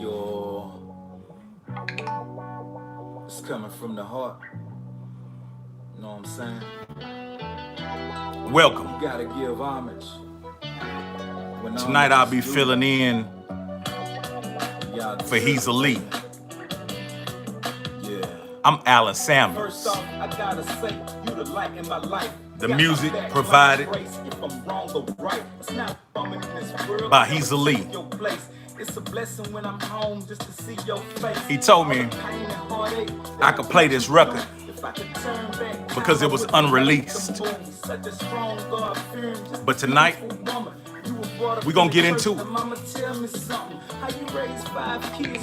Yo, it's coming from the heart. You know what I'm saying? Welcome. You gotta give homage. When Tonight I'll homage be is due, filling in y'all for Hezeleo. Yeah. I'm Alan First Samuels. off, I gotta say, you the light in my life. The music provided by Hezeleo. It's a blessing when I'm home just to see your face. He told me I could play this record because it was unreleased. But tonight, we're going to get into it.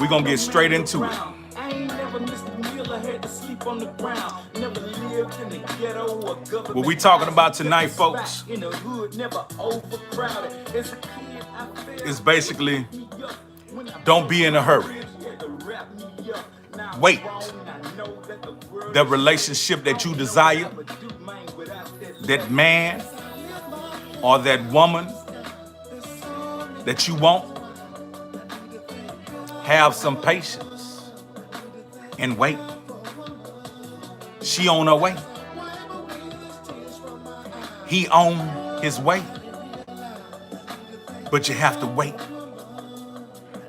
We're going to get straight into it. I ain't never missed a meal. I had to sleep on the ground. Never lived in the ghetto or government. What we talking about tonight, folks, in the hood, never overcrowded. As a kid, I felt is basically don't be in a hurry. Wait. The relationship that you desire, that man or that woman that you want, have some patience and wait. She on her way. He on his way. But you have to wait.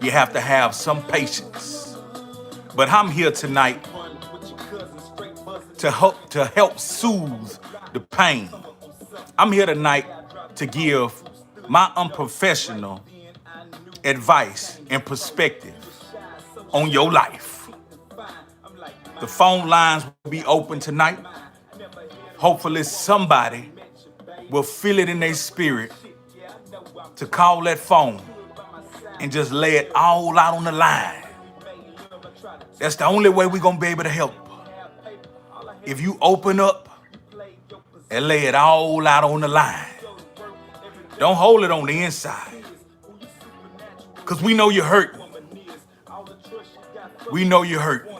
You have to have some patience. But I'm here tonight to help soothe the pain. I'm here tonight to give my unprofessional advice and perspective on your life. The phone lines will be open tonight. Hopefully somebody will feel it in their spirit to call that phone and just lay it all out on the line. That's the only way we're going to be able to help. If you open up and lay it all out on the line. Don't hold it on the inside. Because we know you're hurting. We know you're hurting.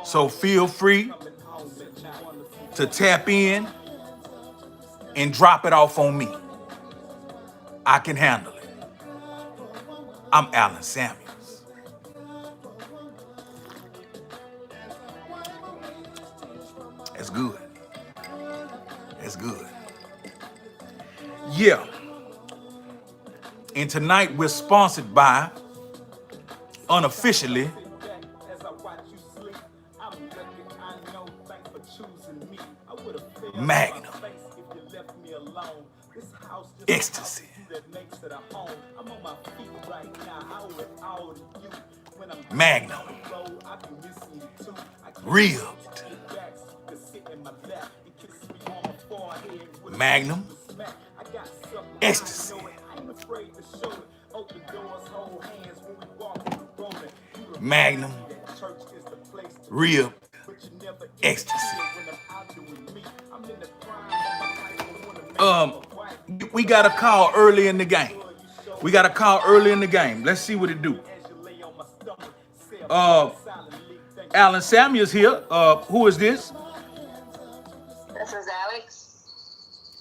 So feel free to tap in and drop it off on me. I can handle it. I'm Alan Samuels. That's good. That's good. Yeah. And tonight we're sponsored by, unofficially, Magnum. Ecstasy. Magnum. Ribbed. Magnum. Ecstasy. Magnum. Ribbed. Ecstasy. We got a call early in the game. Let's see what it do. Alan Samuels here. Who is this? This is Alex.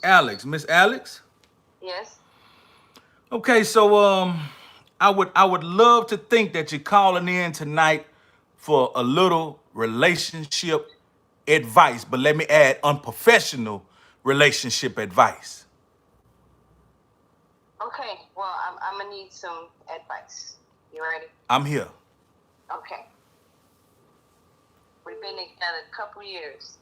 Alex, Miss Alex? Yes. Okay, so I would love to think that you're calling in tonight for a little relationship advice, but let me add unprofessional relationship advice. Okay, well, I'm gonna need some advice. You ready? I'm here. Okay. We've been together a couple years,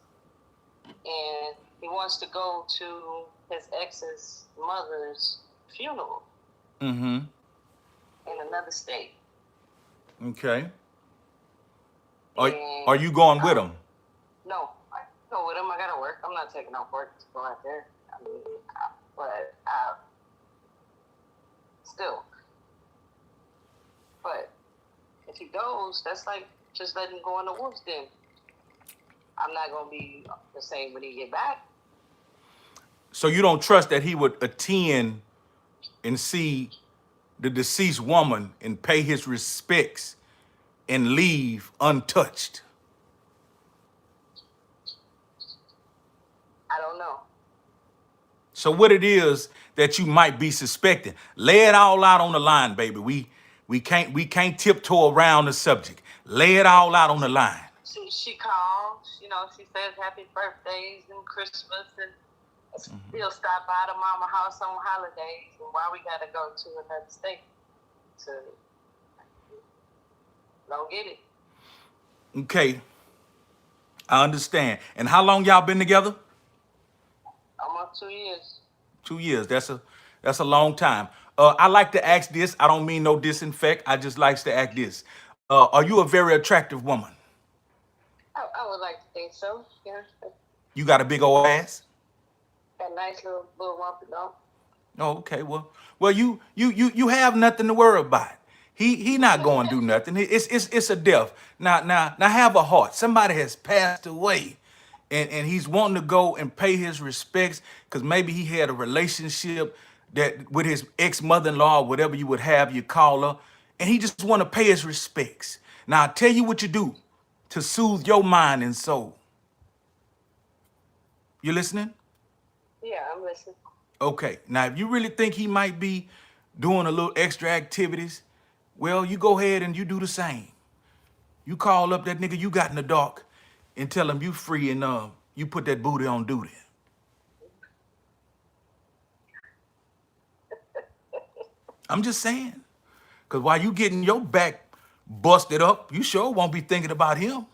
and he wants to go to his ex's mother's funeral. Mm-hmm. In another state. Okay. Are you going with him? No, I go with him. I gotta work. I'm not taking off work to go out there. I mean, but still. But if he goes, that's like just letting him go in the woods. Then I'm not gonna be the same when he get back. So you don't trust that he would attend and see the deceased woman and pay his respects and leave untouched? I don't know. So what it is that you might be suspecting, lay it all out on the line, baby. We We can't tiptoe around the subject. Lay it all out on the line. She called, she says happy birthdays and Christmas and still stop by the mama house on holidays, and why we gotta go to another state to go get it. Okay, I understand. And how long y'all been together? Almost 2 years. 2 years. That's a long time. I like to ask this. I don't mean no disinfect. I just likes to ask this. Are you a very attractive woman? I would like to think so. Yeah. You got a big old ass? Got a nice little lumpy though. Oh, okay. Well, you have nothing to worry about. He not going to do nothing. It's a death. Now have a heart. Somebody has passed away, and he's wanting to go and pay his respects because maybe he had a relationship that with his ex-mother-in-law or whatever you would have you call her, and he just want to pay his respects. Now I tell you what you do to soothe your mind and soul. You listening? Yeah, I'm listening. Okay. Now, if you really think he might be doing a little extra activities, well, you go ahead and you do the same. You call up that nigga you got in the dark and tell him you free and you put that booty on duty. I'm just saying. Because while you getting your back busted up, you sure won't be thinking about him.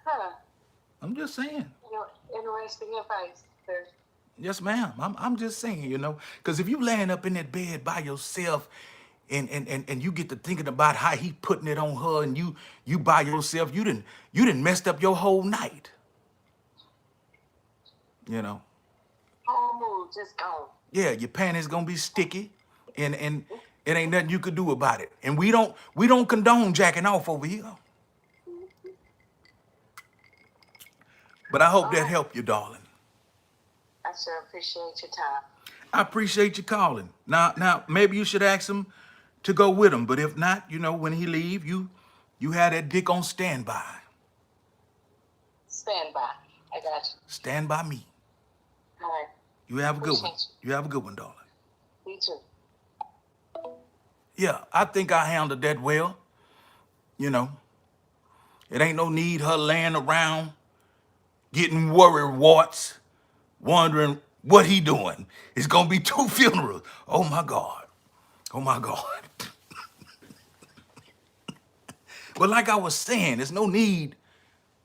Huh. I'm just saying. Interesting advice. Yes, ma'am. I'm just saying, because if you laying up in that bed by yourself and you get to thinking about how he putting it on her and you by yourself, you didn't messed up your whole night. Whole mood just gone. Yeah, your panties gonna be sticky and it ain't nothing you could do about it. And we don't condone jacking off over here. But I hope that helped you, darling. I sure appreciate your time. I appreciate you calling. Now, maybe you should ask him to go with him. But if not, when he leave, you have that dick on standby. Stand by. I got you. Stand by me. All right. You have a good one. You have a good one, darling. You too. Yeah, I think I handled that well. It ain't no need her laying around getting worried warts, wondering what he doing. It's gonna be 2 funerals. Oh my God. Oh my God. But like I was saying, there's no need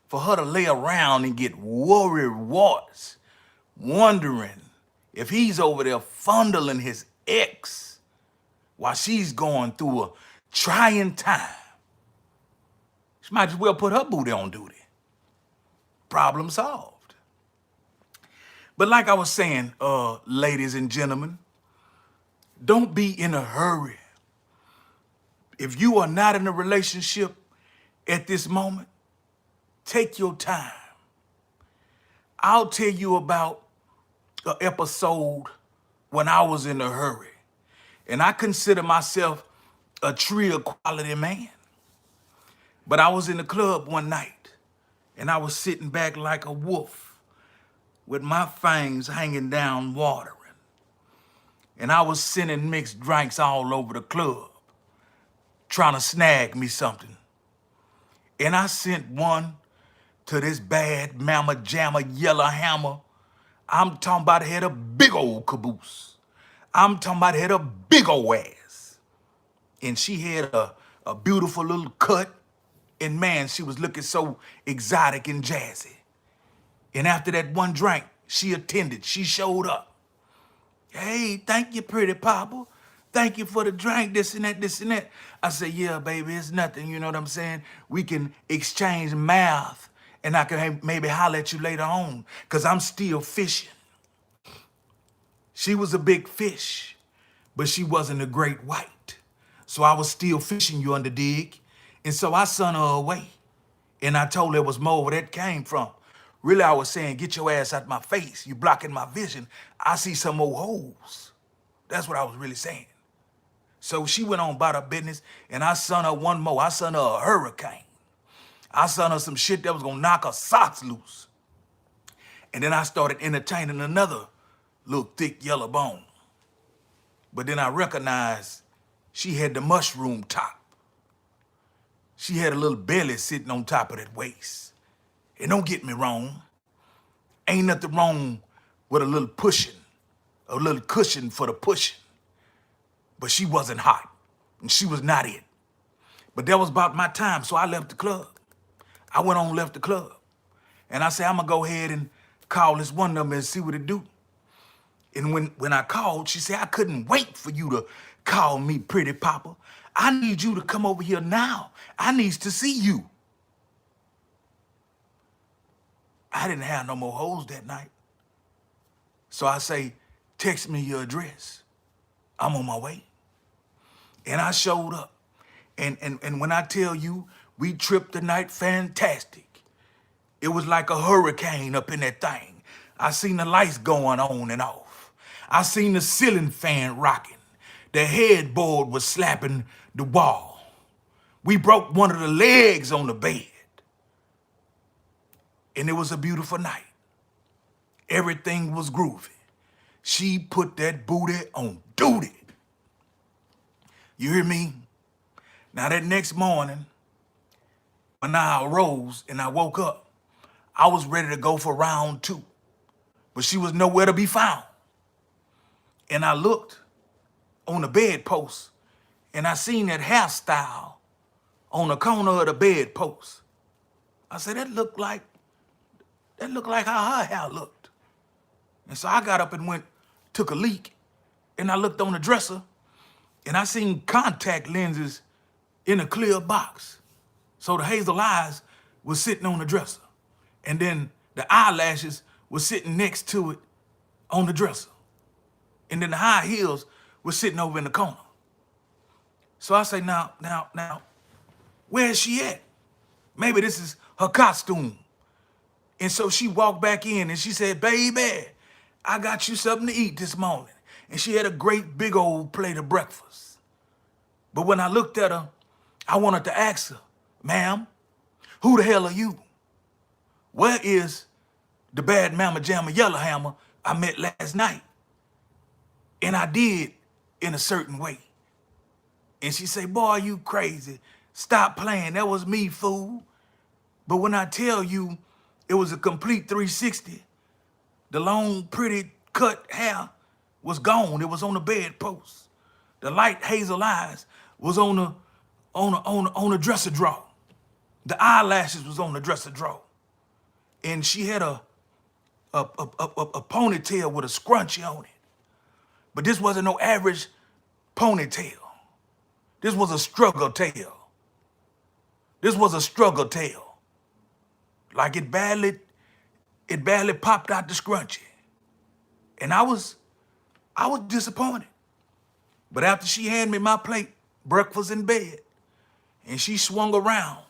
for her to lay around and get worried warts, wondering if he's over there fondling his ex while she's going through a trying time. She might as well put her booty on duty. Problem solved. But like I was saying, ladies and gentlemen, don't be in a hurry. If you are not in a relationship at this moment, take your time. I'll tell you about an episode when I was in a hurry. And I consider myself a Trill quality man. But I was in the club one night and I was sitting back like a wolf with my fangs hanging down watering. And I was sending mixed drinks all over the club, trying to snag me something. And I sent one to this bad mama jamma yellow hammer. I'm talking about it had a big old caboose. I'm talking about it had a big old ass. And she had a beautiful little cut. And man, she was looking so exotic and jazzy. And after that one drink, she attended. She showed up. Hey, thank you, pretty papa. Thank you for the drink, this and that, this and that. I said, yeah, baby, it's nothing, you know what I'm saying? We can exchange math, and I can maybe holler at you later on, because I'm still fishing. She was a big fish, but she wasn't a great white. So I was still fishing, you under dig? And so I sent her away. And I told her it was more where that came from. Really, I was saying, get your ass out my face. You blocking my vision. I see some more holes. That's what I was really saying. So she went on about her business, and I sent her one more. I sent her a hurricane. I sent her some shit that was gonna knock her socks loose. And then I started entertaining another little thick yellow bone. But then I recognized she had the mushroom top. She had a little belly sitting on top of that waist. And don't get me wrong, ain't nothing wrong with a little pushing, a little cushion for the pushing. But she wasn't hot, and she was not it. But that was about my time, so I left the club. I went on, left the club. And I said, I'm gonna go ahead and call this one number and see what it do. And when I called, she said, I couldn't wait for you to call me, pretty papa. I need you to come over here now. I needs to see you. I didn't have no more hoes that night. So I say, text me your address. I'm on my way. And I showed up. And when I tell you, we tripped the night fantastic. It was like a hurricane up in that thing. I seen the lights going on and off. I seen the ceiling fan rocking. The headboard was slapping the wall. We broke one of the legs on the bed. And it was a beautiful night. Everything was groovy. She put that booty on duty. You hear me? Now that next morning, when I arose and I woke up, I was ready to go for round 2. But she was nowhere to be found. And I looked on the bedpost and I seen that hairstyle on the corner of the bedpost. I said, that looked like how her hair looked. And so I got up and took a leak, and I looked on the dresser and I seen contact lenses in a clear box. So the hazel eyes was sitting on the dresser. And then the eyelashes were sitting next to it on the dresser. And then the high heels were sitting over in the corner. So I say, now, where is she at? Maybe this is her costume. And so she walked back in and she said, baby, I got you something to eat this morning. And she had a great big old plate of breakfast. But when I looked at her, I wanted to ask her, ma'am, who the hell are you? Where is the bad mama jamma yellowhammer I met last night? And I did in a certain way. And she said, boy, you crazy. Stop playing. That was me, fool. But when I tell you it was a complete 360, the long, pretty cut hair was gone. It was on the bedpost. The light hazel eyes was on the dresser drawer. The eyelashes was on the dresser drawer. And she had a ponytail with a scrunchie on it. But this wasn't no average ponytail. This was a struggle tail. This was a struggle tail. Like it badly popped out the scrunchie. And I was disappointed. But after she handed me my plate, breakfast in bed, and she swung around,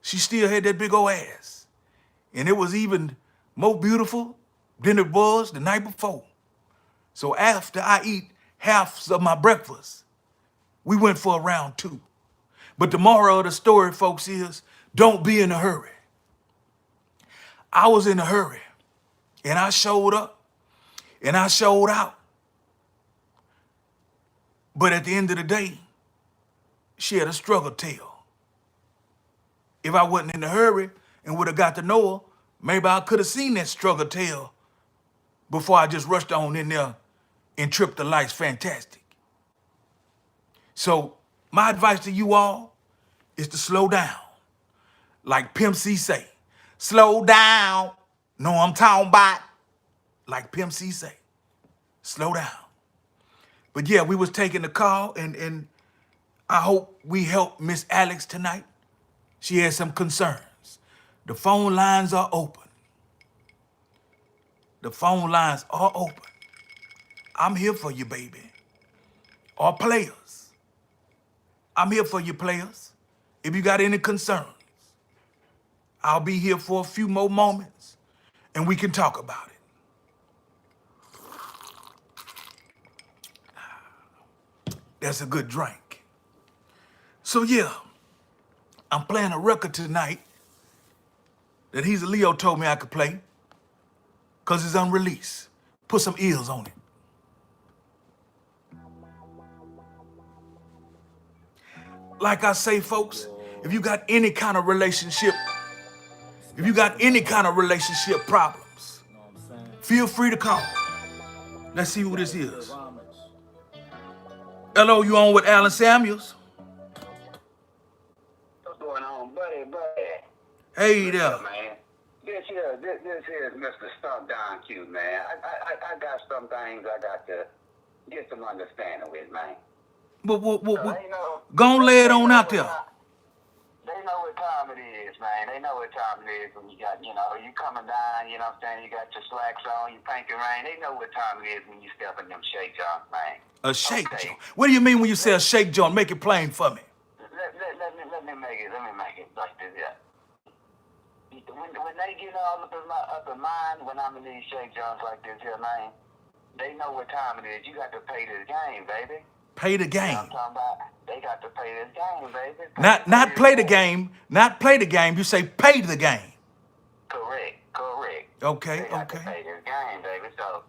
she still had that big old ass. And it was even more beautiful than it was the night before. So after I eat half of my breakfast, we went for a round 2. But the moral of the story, folks, is don't be in a hurry. I was in a hurry, and I showed up, and I showed out. But at the end of the day, she had a struggle tail. If I wasn't in a hurry and would have got to know her, maybe I could have seen that struggle tail before I just rushed on in there and tripped the lights fantastic. So my advice to you all is to slow down. Like Pimp C say, slow down. No, I'm talking about like Pimp C say, slow down. But yeah, we was taking the call, and I hope we helped Miss Alex tonight. She had some concerns. The phone lines are open. The phone lines are open. I'm here for you, baby. Or players. I'm here for you, players. If you got any concerns, I'll be here for a few more moments, and we can talk about it. That's a good drink. So yeah, I'm playing a record tonight that Hezeleo told me I could play because it's unreleased. Put some ears on it. like I say, folks, if you got any kind of relationship, if you got any kind of relationship problems, know what I'm saying? feel free to call. Let's see who this is. Hello, you on with Alan Samuels? What's going on, buddy? Hey Listen, there. man. This here is Mr. Stump Down Q, man. I got some things I got to get some understanding with, man. What? They know, Go on, lay it they on know out what there. time, they know what time it is, man. They know what time it is when you got, you coming down, you know what I'm saying? You got your slacks on, your pink and rain. They know what time it is when you step in them shake jobs, man. A shake Okay. joint. What do you mean when you say a shake joint? Make it plain for me. Let me make it like this, yeah. When they get all up in mind when I'm in these shake jobs like this here, man, they know what time it is. You got to pay this game, baby. Pay the You know game. what I'm talking about? They got to pay this game, baby. Not play the game. Not play the game. You say pay the game. Correct. Okay, They got to okay. pay this game, baby. So,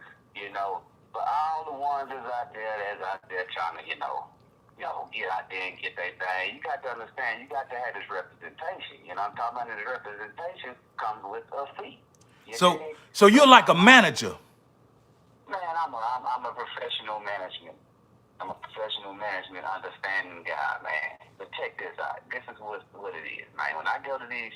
for all the ones that's out there trying to, get out there and get their thing, you got to understand, you got to have this representation. You know what I'm talking about? This representation comes with a fee. So you're like a manager. Man, I'm a professional management. I'm a professional management understanding guy, man. But check this out. This is what it is, man. When I go to these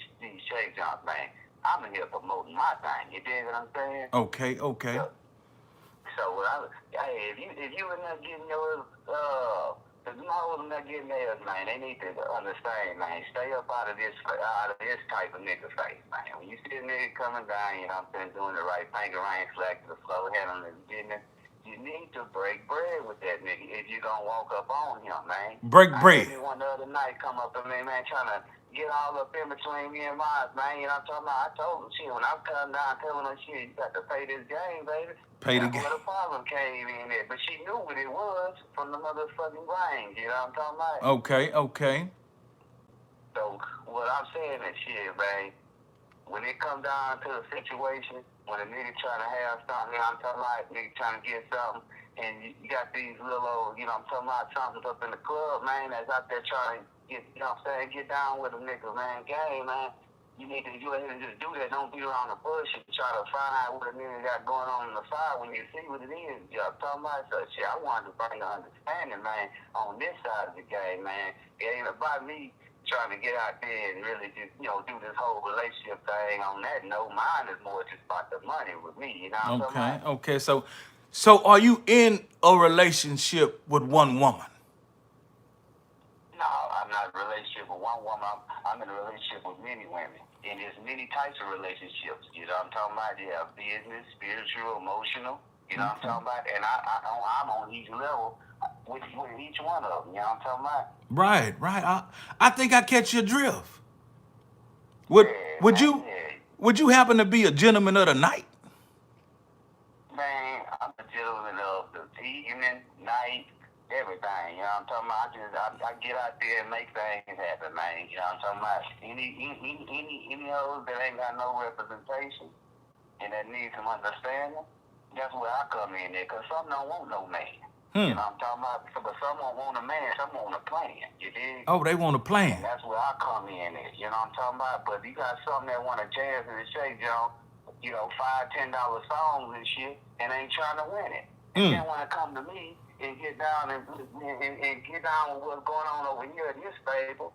shake jobs, man, I'm in here promoting my thing. You dig what I'm saying? Okay. So if you in there getting yours, if you hoes in there getting theirs, man, they need to understand, man. Stay up out of this type of nigga face, man. When you see a nigga coming down, you know what I'm saying, doing the right thing, rain slack to the flow, handling his business, you need to break bread with that nigga if you gonna walk up on him, man. Break bread. I had one the other night come up to me, man, trying to get all up in between me and mine, man. You know what I'm talking about? I told him, shit, when I'm coming down telling her, shit, you got to pay this game, baby. Pay the That's game. where the problem came in there. But she knew what it was from the motherfucking range, you know what I'm talking about? Okay. So what I'm saying is, shit, man, when it come down to a situation, when a nigga trying to have something, you know what I'm talking about, nigga trying to get something, and you got these little old, you know what I'm talking about, something up in the club, man, that's out there trying to get, you know what I'm saying, get down with a nigga, man, game, man. You need to go ahead and just do that. Don't be around the bush and try to find out what a nigga got going on the side when you see what it is. You know what I'm talking about? So, shit, I wanted to bring an understanding, man, on this side of the game, man. It ain't about me trying to get out there and really just, do this whole relationship thing on that note. Mine is more just about the money with me, you know what I'm talking about? Okay. So are you in a relationship with one woman? No, I'm not in a relationship with one woman. I'm in a relationship with many women. And there's many types of relationships. You know what I'm talking about? You have business, spiritual, emotional. You know what I'm talking about? And I'm on each level with each one of them. You know what I'm talking about? Right. I think I catch your drift. Would you happen to be a gentleman of the night? Man, I'm a gentleman of the evening, night, everything. You know what I'm talking about? I get out there and make things happen, man. You know what I'm talking about? Any hoes that ain't got no representation and that needs some understanding, that's where I come in there. Because some don't want no man. You know what I'm talking about? But some don't want a man, some want a plan. You dig? Oh, they want a plan. And that's where I come in there. You know what I'm talking about? But you got some that want to jazz and shake, John, $5, $10 songs and shit, and ain't trying to win it. And then want to come to me and get down and get down with what's going on over here in this stable,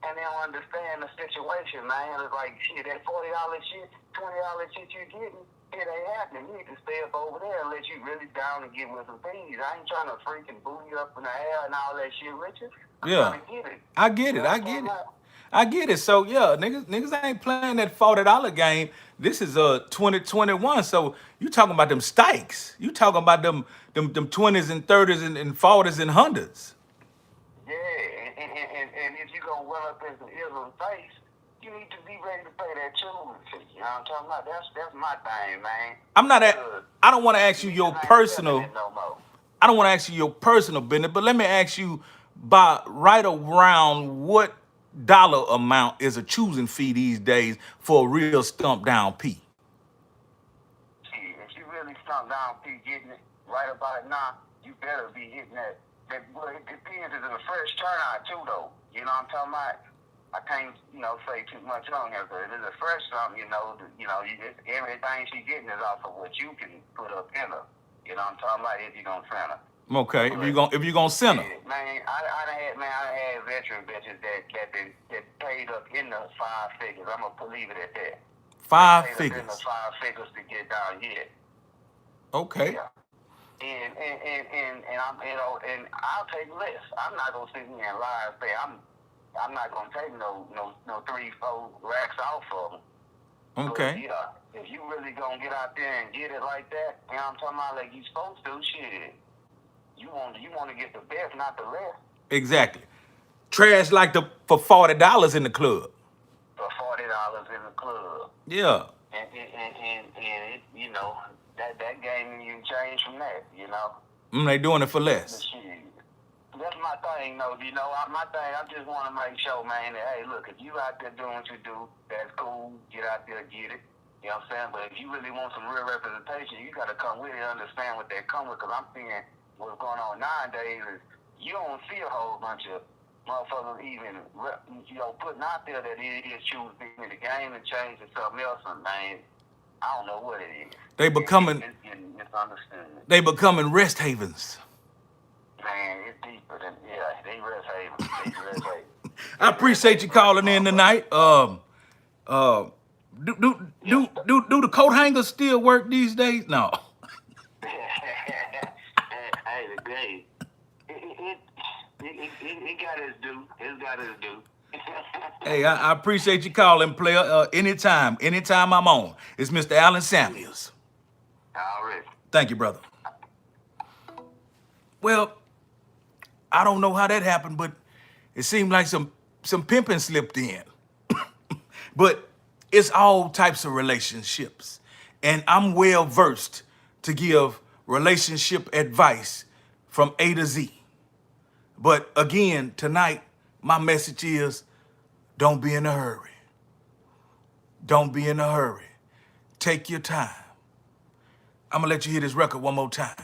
and they don't understand the situation, man. It's like, shit, that $40 shit, $20 shit you getting, it ain't happening. You need to stay up over there and let you really down and get with some things. I ain't trying to freaking boo you up in the air and all that shit with you. I'm trying to get it. I get it. So yeah, niggas ain't playing that $40 game. This is 2021. So you talking about them stikes. You talking about them 20s and 30s and 40s and 100s. Yeah, and if you gonna run up in some Israel face, you need to be ready to pay that children fee. You know what I'm talking about? That's my thing, man. I don't want to ask you your personal. I don't want to ask you your personal business, but let me ask you by right around what dollar amount is a choosing fee these days for a real stump down P? See, if you really stump down P getting it right about now, you better be hitting that Well, it depends. It's a fresh turnout too, though. You know what I'm talking about? I can't, say too much on here, but it is a fresh something. Everything she getting is off of what you can put up in her. You know what I'm talking about? If you gonna send her. Okay, if you gonna send her. Yeah, man, I done had veteran bitches that paid up in the 5 figures. I'm gonna leave it at that. 5 paid figures. Up in the 5 figures to get down here. Okay. Yeah. And I'm and I'll take less. I'm not gonna sit here and lie and say I'm not gonna take no 3-4 racks off of them. Okay. But yeah, if you really gonna get out there and get it like that, I'm talking about like you supposed to, shit. You want to get the best, not the less. Exactly. Trash like for $40 in the club. For $40 in the club. Yeah. And it, that game you change from that, They doing it for less. That's my thing, though. My thing, I just want to make sure, man, that, hey, look, if you out there doing what you do, that's cool. Get out there, get it. You know what I'm saying? But if you really want some real representation, you got to come with it and understand what that come with. Because I'm seeing what's going on nowadays is you don't see a whole bunch of motherfuckers even, putting out there that it is choosing the game and changing something else. And, man, I don't know what it is. They becoming rest havens. Man, it's deeper than they rest havens. I appreciate you calling in tonight. Do the coat hangers still work these days? No. Hey, the day, it got its due. It's got its due. Hey, I appreciate you calling, player. Anytime I'm on. It's Mr. Allen Samuels. All right. Thank you, brother. Well, I don't know how that happened, but it seemed like some pimping slipped in. But it's all types of relationships. And I'm well versed to give relationship advice from A to Z. But again, tonight, my message is don't be in a hurry. Don't be in a hurry. Take your time. I'm gonna let you hear this record one more time.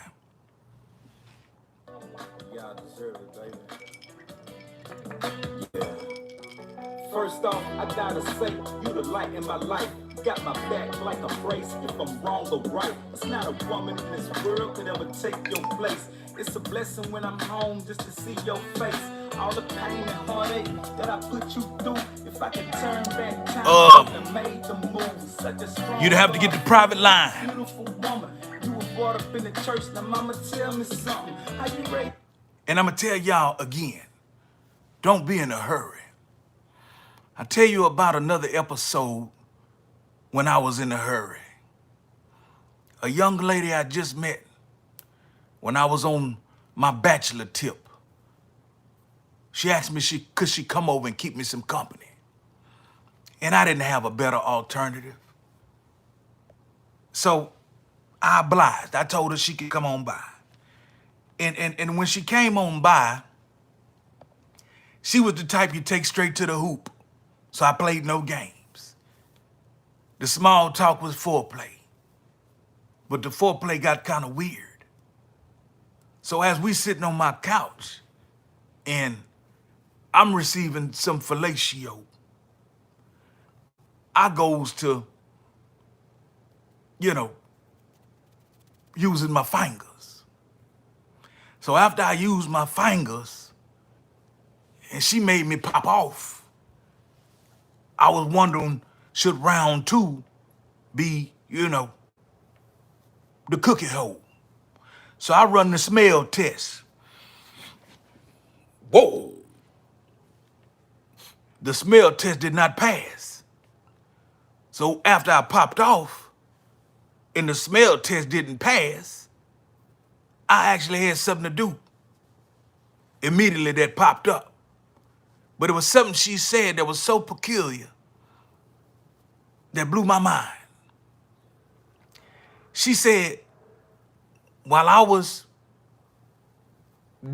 Y'all deserve it, baby. Yeah. First off, I gotta say, you the light in my life. Got my back like a brace if I'm wrong or right. It's not a woman in this world could ever take your place. It's a blessing when I'm home just to see your face. All the pain and heartache that I put you through. If I could turn back time and made the move. Such a strong you'd have to get the private line. Beautiful woman. You were brought up in the church. Now mama, tell me something. How you raised? And I'm gonna tell y'all again, don't be in a hurry. I'll tell you about another episode when I was in a hurry. A young lady I just met when I was on my bachelor tip. She asked me could she come over and keep me some company. And I didn't have a better alternative. So I obliged. I told her she could come on by. And when she came on by, she was the type you take straight to the hoop. So I played no games. The small talk was foreplay. But the foreplay got kind of weird. So as we sitting on my couch and I'm receiving some fellatio, I goes to, using my fingers. So after I used my fingers and she made me pop off, I was wondering, should round 2 be, the cookie hole? So I run the smell test. Whoa. The smell test did not pass. So after I popped off and the smell test didn't pass, I actually had something to do. Immediately that popped up. But it was something she said that was so peculiar that blew my mind. She said, while I was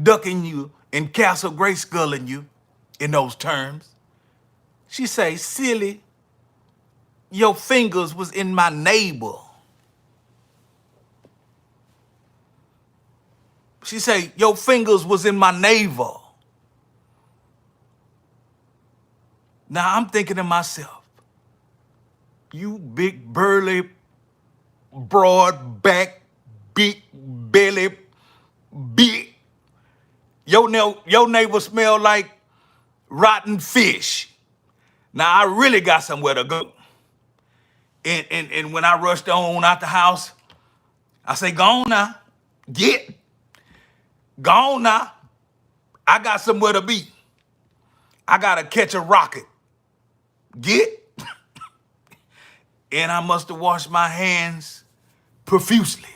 ducking you and Castle Grayskulling you in those terms, she say, silly, your fingers was in my navel. She say, your fingers was in my navel. Now I'm thinking to myself, you big, burly, broad back, big belly, big. Your neighbor smell like rotten fish. Now I really got somewhere to go. And when I rushed on out the house, I say, go on now. Go on now. I got somewhere to be. I gotta catch a rocket. And I must have washed my hands profusely.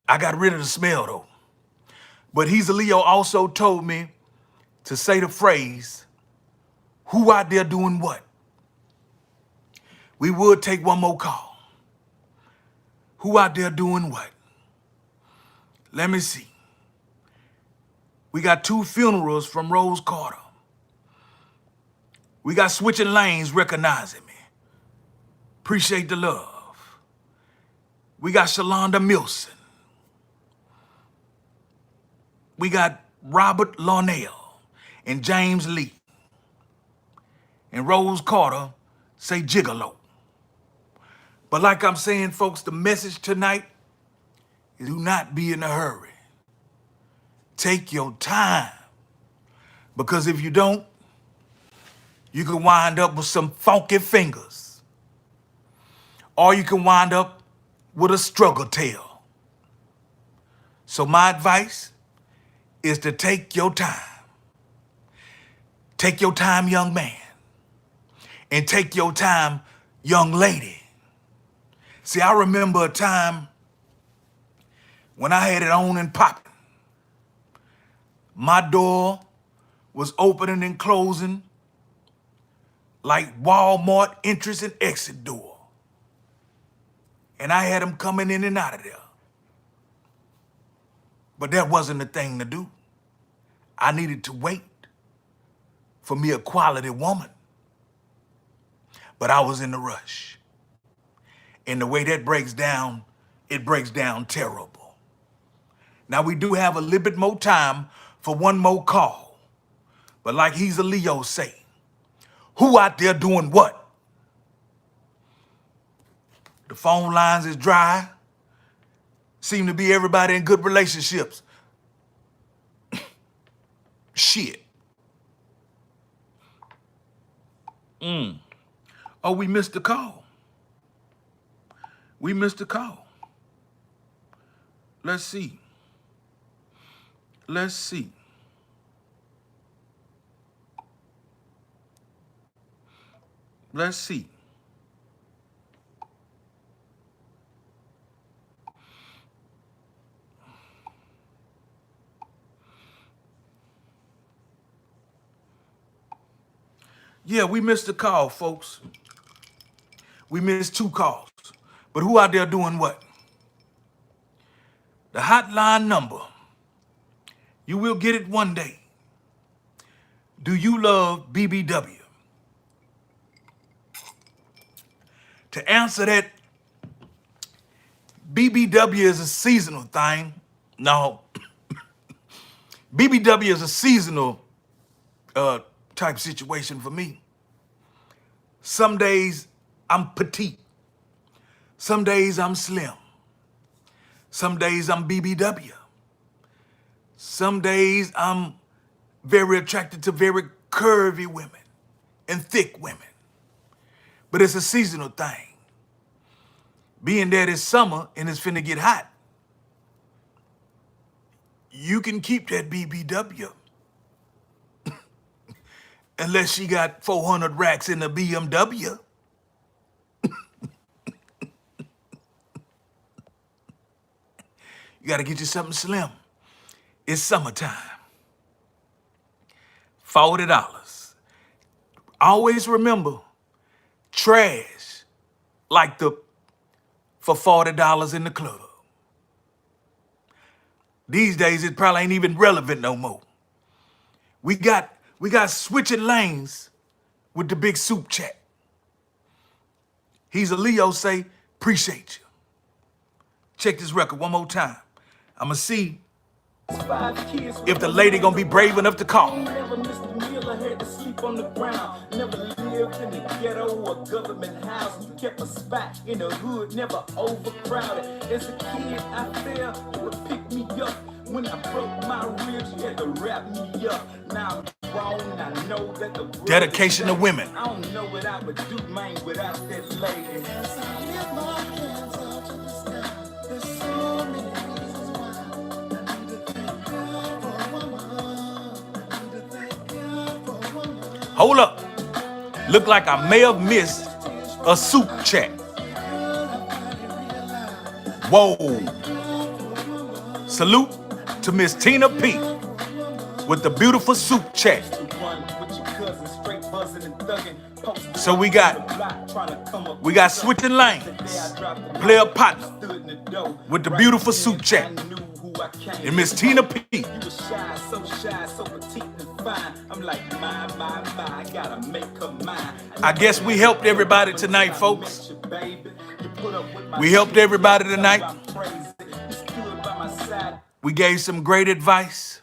I got rid of the smell though. But Hezeleo also told me to say the phrase, who out there doing what? We would take one more call. Who out there doing what? Let me see. We got 2 funerals from Rose Carter. We got Switching Lanes recognizing me. Appreciate the love. We got Shalonda Milson. We got Robert Larnell and James Lee. And Rose Carter say gigolo. But like I'm saying, folks, the message tonight is do not be in a hurry. Take your time. Because if you don't, you can wind up with some funky fingers. Or you can wind up with a struggle tail. So my advice is to take your time. Take your time, young man. And take your time, young lady. See, I remember a time when I had it on and popping. My door was opening and closing like Walmart entrance and exit door. And I had them coming in and out of there. But that wasn't the thing to do. I needed to wait for me a quality woman. But I was in a rush. And the way that breaks down, it breaks down terrible. Now we do have a little bit more time for one more call. But like Hezeleo say, who out there doing what? The phone lines is dry. Seem to be everybody in good relationships. Shit. Oh, we missed the call. We missed the call. Let's see. Let's see. Let's see. Yeah, we missed the call, folks. We missed 2 calls. But who out there doing what? The hotline number. You will get it one day. Do you love BBW? To answer that, BBW is a seasonal thing. No. BBW is a seasonal type situation for me. Some days I'm petite. Some days I'm slim. Some days I'm BBW. Some days I'm very attracted to very curvy women and thick women. But it's a seasonal thing. Being that it's summer and it's finna get hot, you can keep that BBW. Unless she got 400 racks in the BMW. You gotta get you something slim. It's summertime. $40. Always remember, trash like for $40 in the club. These days, it probably ain't even relevant no more. We got Switching Lanes with the big soup chat. Hezeleo say, appreciate you. check this record one more time. I'ma see 5 kids if the lady gonna be brave enough to call. Never missed a meal, I had to sleep on the ground. Never lived in a ghetto or government house. You kept a spot in the hood, never overcrowded. As a kid, I fell, you would pick me up. When I broke my ribs, you had to wrap me up. Now I'm grown, I know that the world Dedication to women. I don't know what I would do, man, without that lady. As I lift my hands up to the sky, there's so many reasons why I need to thank God for a woman. I need to thank God for a woman. Hold up. Look like I may have missed a soup check. Whoa. Salute to Miss Tina P with the beautiful soup check. So we got switching lanes. Player partner with the beautiful soup check. And Miss Tina P. I guess we helped everybody tonight, folks. We helped everybody tonight. We gave some great advice,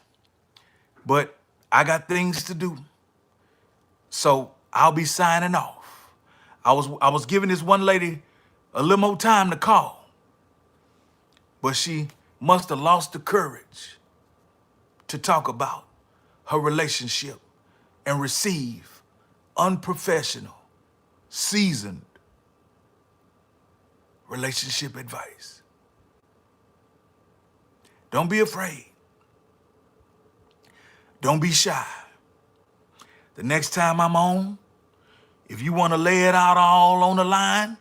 but I got things to do. So I'll be signing off. I was giving this one lady a little more time to call, but she must have lost the courage to talk about her relationship and receive unprofessional, seasoned relationship advice. Don't be afraid. Don't be shy. The next time I'm on, if you want to lay it out all on the line,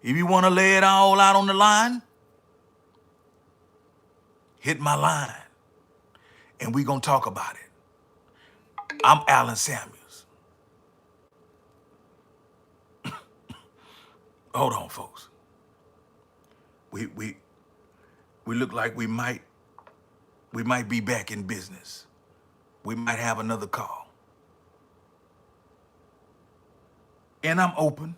if you want to lay it all out on the line, hit my line and we gonna talk about it. I'm Alan Samuels. Hold on, folks. We look like we might be back in business. We might have another call. And I'm open.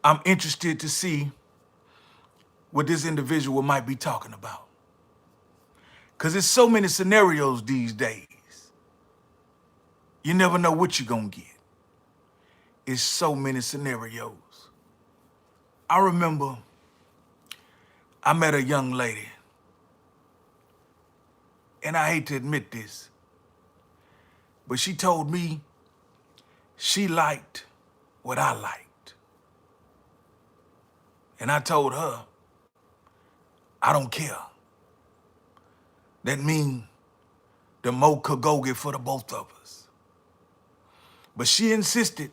I'm interested to see what this individual might be talking about. Because there's so many scenarios these days. You never know what you're going to get. It's so many scenarios. I remember I met a young lady, and I hate to admit this, but she told me she liked what I liked. And I told her, I don't care. That means the more kagogi for the both of us. But she insisted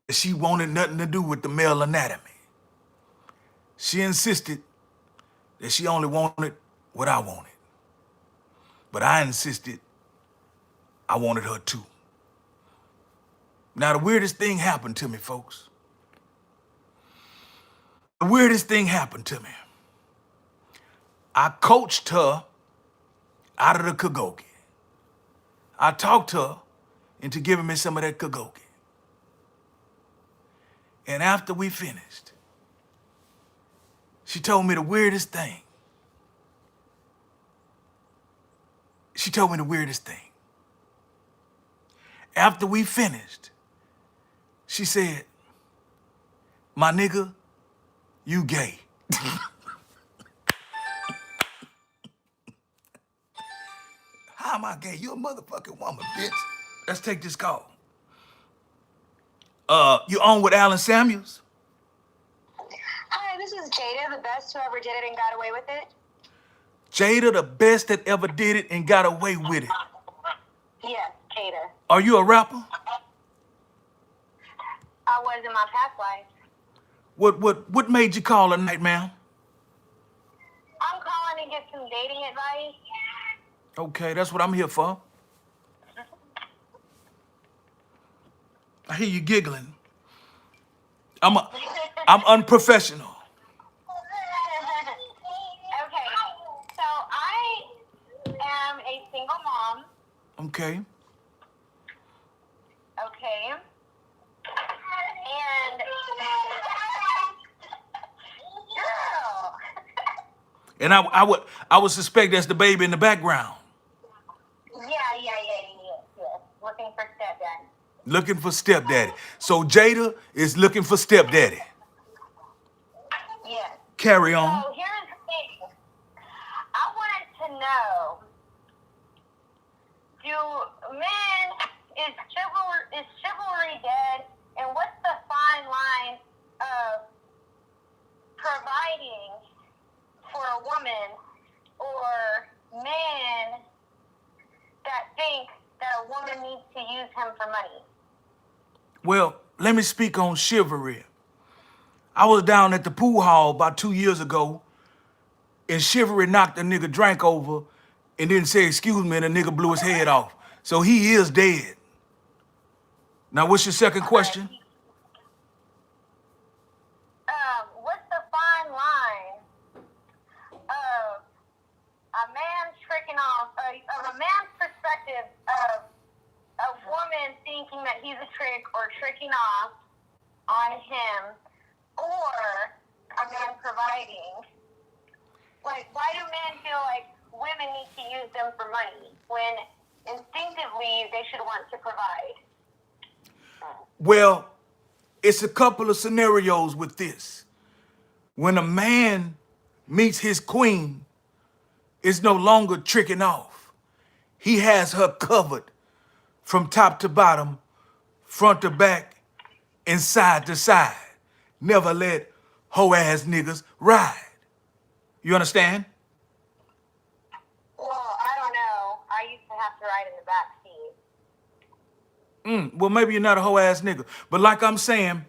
that she wanted nothing to do with the male anatomy. She insisted that she only wanted what I wanted. But I insisted I wanted her too. Now, the weirdest thing happened to me, folks. The weirdest thing happened to me. I coached her out of the kagogi. I talked her into giving me some of that kagogi. And after we finished, she told me the weirdest thing. She told me the weirdest thing. After we finished, she said, my nigga, you gay. How am I gay? You a motherfucking woman, bitch. Let's take this call. You on with Alan Samuels? Hi, this is Jada, the best who ever did it and got away with it. Jada, the best that ever did it and got away with it. Yes, Jada. Are you a rapper? I was in my past life. What made you call tonight, ma'am? I'm calling to get some dating advice. Okay, that's what I'm here for. I hear you giggling. I'm unprofessional. Okay, so I am a single mom. Okay. Okay. And I would suspect that's the baby in the background. Yeah. Looking for stepdad. Looking for stepdaddy. So Jada is looking for stepdaddy. Yes. Carry So on. here's the thing. I wanted to know, is chivalry dead? And what's the fine line of providing for a woman or man that think that a woman needs to use him for money? Well, let me speak on chivalry. I was down at the pool hall about 2 years ago, and chivalry knocked a nigga drink over and didn't say excuse me, and the nigga blew his head off. So he is dead. Now, what's your second question? What's the fine line of a man tricking off, of a man's perspective of a woman thinking that he's a trick or tricking off on him, or a man providing? Like, why do men feel like women need to use them for money when instinctively they should want to provide? Well, it's a couple of scenarios with this. When a man meets his queen, it's no longer tricking off. He has her covered from top to bottom, front to back, and side to side. Never let hoe ass niggas ride. You understand? Well, I don't know. I used to have to ride in the back seat. Well, maybe you're not a hoe ass nigga. But like I'm saying,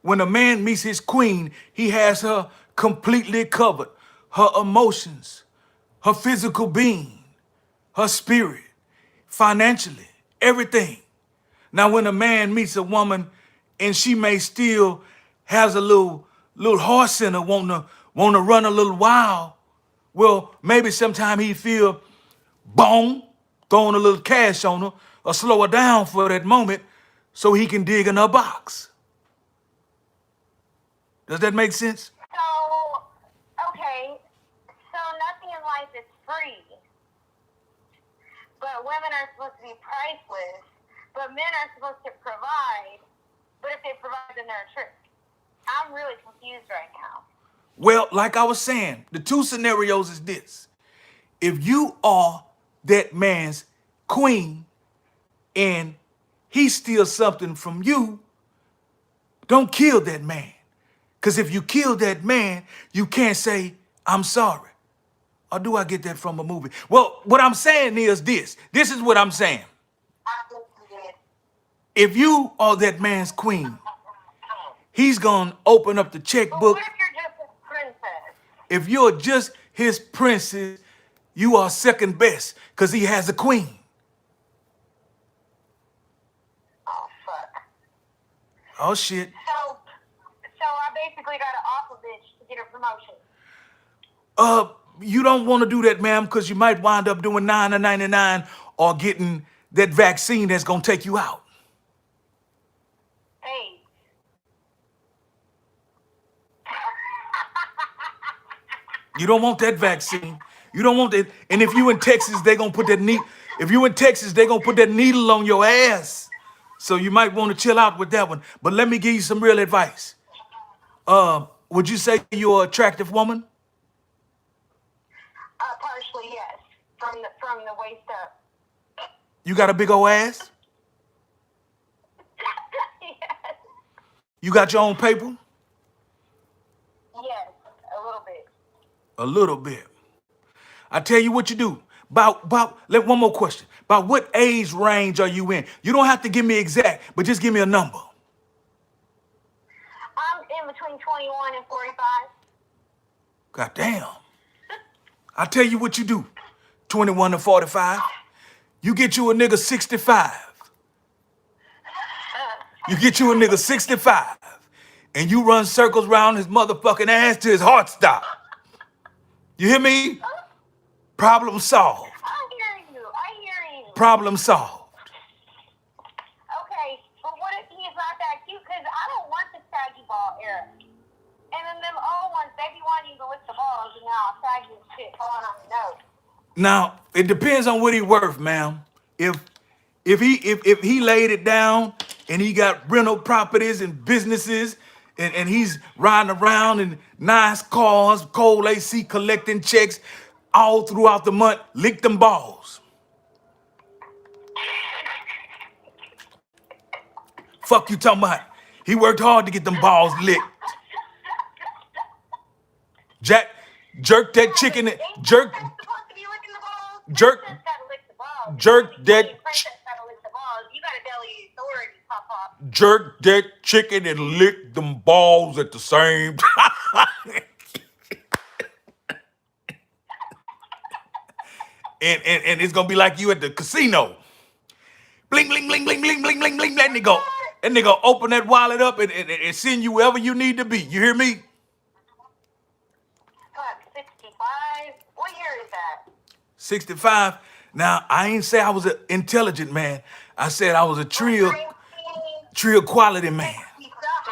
when a man meets his queen, he has her completely covered. Her emotions, her physical being, her spirit, financially, everything. Now, when a man meets a woman and she may still has a little horse in her, wanna run a little wild, well, maybe sometime he feel bone, throwing a little cash on her, or slow her down for that moment so he can dig in her box. Does that make sense? So, okay, so nothing in life is free. But women are supposed to be priceless. But men are supposed to provide. But if they provide, then they're a trick. I'm really confused right now. Well, like I was saying, the two scenarios is this. If you are that man's queen and he steals something from you, don't kill that man. Because if you kill that man, you can't say, I'm sorry. Or do I get that from a movie? Well, what I'm saying is this. This is what I'm saying. If you are that man's queen, he's going to open up the But checkbook. what if you're just a princess? If you're just his princess, you are second best because he has a queen. Oh, fuck. Oh, shit. So I basically got to off a bitch to get a promotion. You don't want to do that, ma'am, because you might wind up doing 9 or 99 or getting that vaccine that's going to take you out. Hey. You don't want that vaccine. You don't want that. And if you in Texas, they're going to put that needle. If you in Texas, they're going to put that needle on your ass. So you might want to chill out with that one. But let me give you some real advice. Would you say you're an attractive woman? Partially, yes. From the waist up. You got a big old ass? Yes. You got your own paper? Yes, a little bit. A little bit. I tell you what you do. One more question. About what age range are you in? You don't have to give me exact, but just give me a number. I'm in between 21 and 45. God damn. I tell you what you do. 21 to 45. You get you a nigga 65. You get you a nigga 65. And you run circles around his motherfucking ass till his heart stop. You hear me? Problem solved. I hear you. Problem solved. Okay, but what if he's not that cute? Because I don't want the saggy ball era. And then them old ones, they be wanting you to lick the balls, and now saggy as shit falling on the nose. Now, it depends on what he worth, ma'am. If he laid it down and he got rental properties and businesses and he's riding around in nice cars, cold AC, collecting checks all throughout the month, lick them balls. Fuck you talking about? He worked hard to get them balls licked. Jerk that chicken, jerk Princess supposed to be licking the balls. Jerk- Princess gotta lick the balls. jerk that Princess gotta lick the balls. You gotta delegate authority, Papa. jerk that chicken and lick them balls at the same time. and it's gonna be like you at the casino. Bling, bling, bling, bling, bling, bling, bling, bling. That nigga open that wallet up and send you wherever you need to be. You hear me? Fuck, 65? What year is that? 65. Now, I ain't say I was an intelligent man. I said I was a trill quality man. So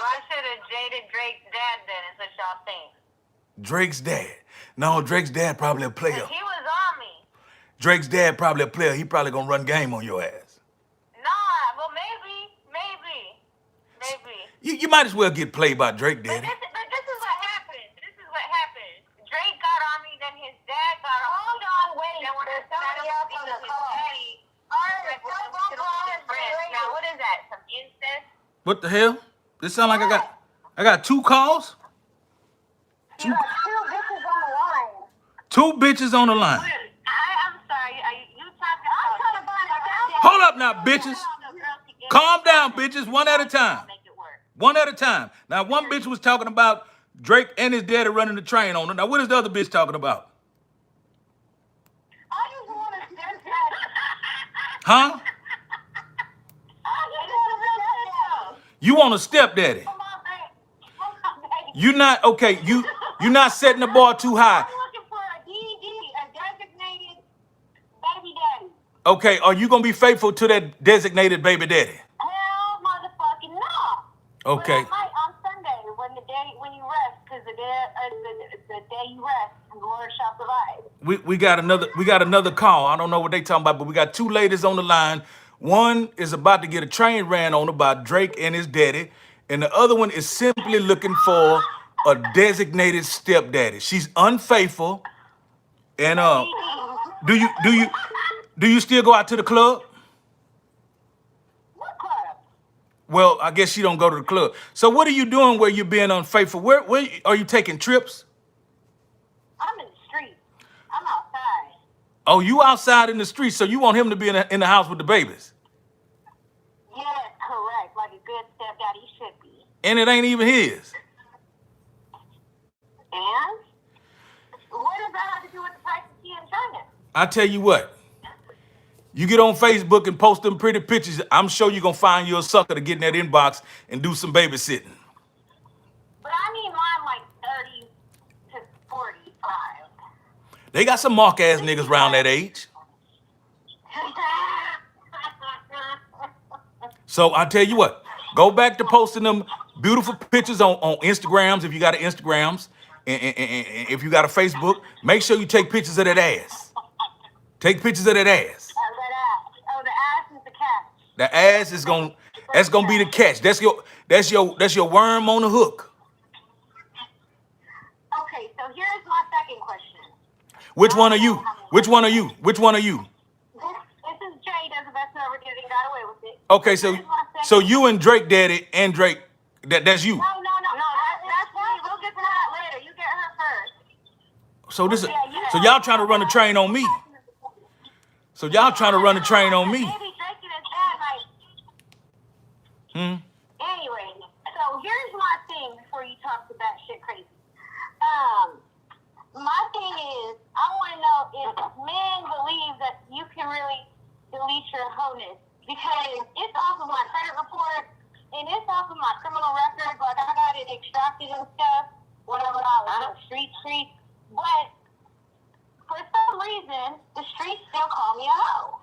I should have jaded Drake's dad then, is what y'all think. Drake's dad. No, Drake's dad probably a player. He was on me. Drake's dad probably a player. He probably gonna run game on your ass. Nah, well, maybe. You might as well get played by Drake, But daddy. this is what happened. Drake got on me, then his dad got on me. Hold on, wait. Then when there's somebody else on the call. Now, what is that? Some incest? What the hell? This sound like I got 2 calls? You got 2 bitches on the line. 2 bitches on the line. I'm sorry. Are you talking? I'm trying to find out. Hold up now, bitches. Calm down, bitches, one at a time. Make it work. One at a time. Now, one bitch was talking about Drake and his daddy running the train on her. Now, what is the other bitch talking about? I just want to stepdad. Huh? You want a stepdaddy? Come on, babe. You not, okay, you not setting the bar too high. I'm looking for a DD, a designated baby daddy. Okay, are you going to be faithful to that designated baby daddy? Hell, motherfucking no. Okay. But I might on Sunday when you rest, because the day you rest, the Lord shall provide. We got another call. I don't know what they talking about, but we got 2 ladies on the line. One is about to get a train ran on her by Drake and his daddy, and the other one is simply looking for a designated stepdaddy. She's unfaithful, and do you still go out to the club? What club? Well, I guess she don't go to the club. So what are you doing where you're being unfaithful? Where are you taking trips? I'm in the street. I'm outside. Oh, you outside in the street, so you want him to be in the house with the babies. Yes, correct. Like a good stepdaddy should be. And it ain't even his. And? What does that have to do with the price of tea in China? I tell you what, you get on Facebook and post them pretty pictures, I'm sure you're going to find you a sucker to get in that inbox and do some babysitting. But I need mine like 30 to 45. They got some mark-ass niggas around that age. So I tell you what, go back to posting them beautiful pictures on Instagrams if you got Instagrams. And if you got a Facebook, make sure you take pictures of that ass. Take pictures of that ass. Oh, the ass is the catch. The ass is that's gonna be the catch. That's your worm on the hook. Okay, so here's my second question. Which one are you? Which one are you? Which one are you? This is Jay, does the best who ever did and got away with it. Okay, so you and Drake daddy and Drake, that's you. No, that's me. We'll get to that later. You get her first. So y'all trying to run the train on me. So y'all trying to run the train on me. Maybe Drake and his dad might. Anyway, so here's my thing before you talk to that shit crazy. My thing is, I want to know if men believe that you can really delete your wholeness, because it's off of my credit report and it's off of my criminal record. Like, I got it extracted and stuff when I was street. But for some reason, the streets still call me a hoe.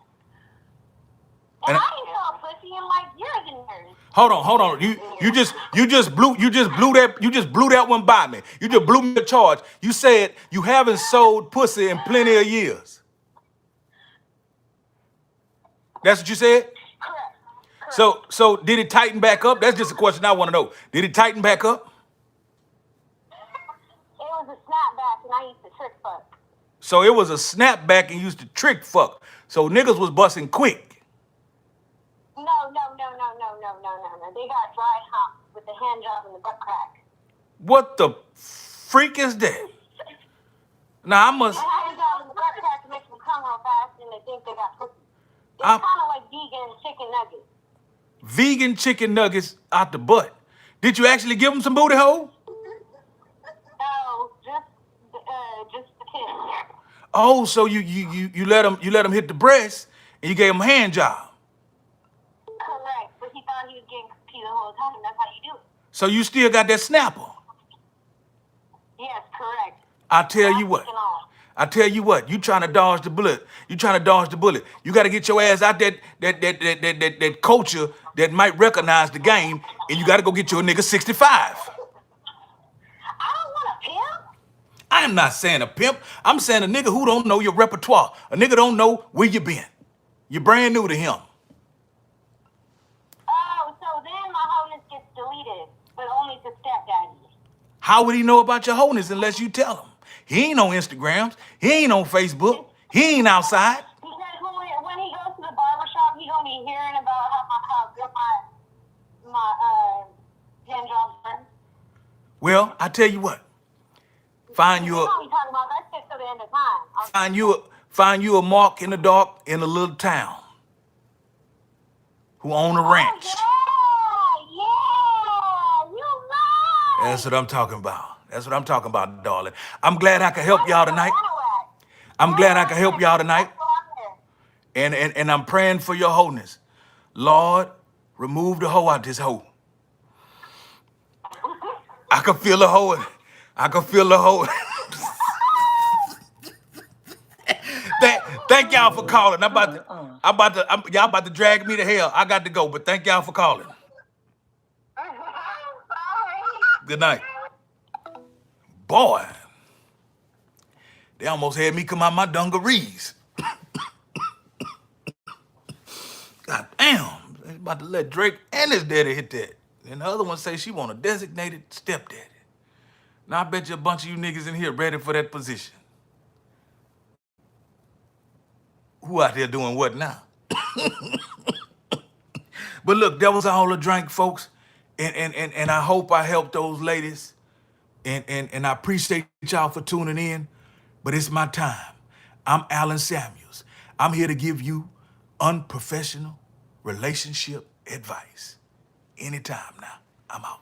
And I ain't so pussy in like years and years. Hold on. You just blew that one by me. You just blew me the charge. You said you haven't sold pussy in plenty of years. That's what you said? Correct. So did it tighten back up? That's just a question I want to know. Did it tighten back up? It was a snapback, and I used to trick fuck. So it was a snapback and used to trick fuck. So niggas was busting quick. No. They got dry hump with the hand job and the butt crack. What the freak is that? Now I must. The hand job and the butt crack makes them come real fast, and they think they got pussy. It's I'm- kind of like vegan chicken nuggets. Vegan chicken nuggets out the butt. Did you actually give them some booty hole? No, just the kids. Oh, so you let him hit the breast and you gave him a hand job. Correct, but he thought he was getting pee the whole time. That's how you do it. So you still got that snapper. Yes, correct. I tell you what. Plastic and all. I tell you what. You trying to dodge the bullet. You trying to dodge the bullet. You got to get your ass out that culture that might recognize the game, and you got to go get your nigga 65. I don't want a pimp. I am not saying a pimp. I'm saying a nigga who don't know your repertoire. A nigga don't know where you been. You're brand new to him. Oh, so then my wholeness gets deleted, but only to stepdaddy. How would he know about your wholeness unless you tell him? He ain't on Instagrams. He ain't on Facebook. He ain't outside. Because when he goes to the barbershop, he gonna be hearing about how good my hand jobs are. Well, I tell you what. Find you We're a gonna be talking about that shit till the end of time. find you a mark in the dark in a little town who own a ranch. Yeah, you know. That's what I'm talking about. That's what I'm talking about, darling. I'm glad I could help y'all tonight. I'm glad I could help y'all tonight. And I'm praying for your wholeness. Lord, remove the hoe out this hoe. I can feel the hoe. I can feel the hoe. Thank y'all for calling. Y'all about to drag me to hell. I got to go, but thank y'all for calling. Good night. Boy, they almost had me come out my dungarees. God damn, they about to let Drake and his daddy hit that. And the other one say she want a designated stepdaddy. Now I bet you a bunch of you niggas in here ready for that position. Who out there doing what now? But look, that was all a drink, folks. And I hope I helped those ladies. And I appreciate y'all for tuning in. But it's my time. I'm Alan Samuels. I'm here to give you unprofessional relationship advice. Anytime now. I'm out.